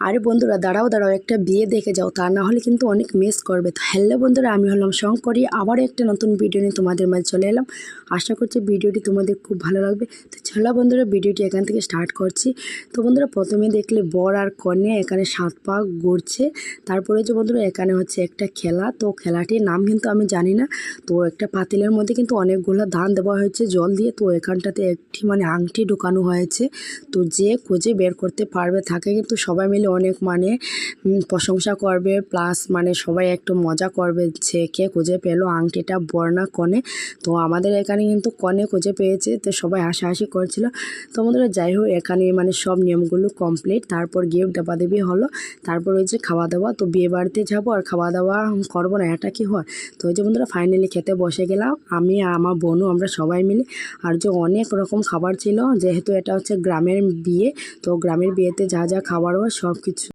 আরে বন্ধুরা, দাঁড়াও দাঁড়াও, একটা বিয়ে দেখে যাও, তা না হলে কিন্তু অনেক মিস করবে। তো হ্যালো বন্ধুরা, আমি হলাম শঙ্করী, আবারও একটা নতুন ভিডিও নিয়ে তোমাদের মাঝে চলে এলাম। আশা করছি ভিডিওটি তোমাদের খুব ভালো লাগবে। তো চলো বন্ধুরা, ভিডিওটি এখান থেকে স্টার্ট করছি। তো বন্ধুরা, প্রথমে দেখলে বর আর কনে এখানে 7 পা ঘুরছে। তারপরে যে বন্ধুরা, এখানে হচ্ছে একটা খেলা, তো খেলাটির নাম কিন্তু আমি জানি না। তো একটা পাতিলের মধ্যে কিন্তু অনেকগুলো ধান দেওয়া হয়েছে জল দিয়ে। তো এখানটাতে একটি আংটি ঢুকানো হয়েছে। তো যে খুঁজে বের করতে পারবে তাকে কিন্তু সবাই মিলে অনেক প্রশংসা করবে, প্লাস সবাই একটু মজা করবে যে কে খুঁজে পেলো আংটিটা, বর না কনে। তো আমাদের এখানে কিন্তু কনে খুঁজে পেয়েছে, তো সবাই হাসাহাসি করছিল। তো আমাদের যাই হোক, এখানে সব নিয়মগুলো কমপ্লিট। তারপর গিফট দেবাদেবী হলো, তারপর ওই যে খাওয়া দাওয়া। তো বিয়ে বাড়িতে যাবো আর খাওয়া দাওয়া করবো না, এটা কি হয়? তো ওই যে বন্ধুরা, ফাইনালি খেতে বসে গেলাম আমি আর আমার বোনও, আমরা সবাই মিলে। আর যে অনেক রকম খাবার ছিল, যেহেতু এটা হচ্ছে গ্রামের বিয়ে, তো গ্রামের বিয়েতে যা যা খাবার হয় সব কিছু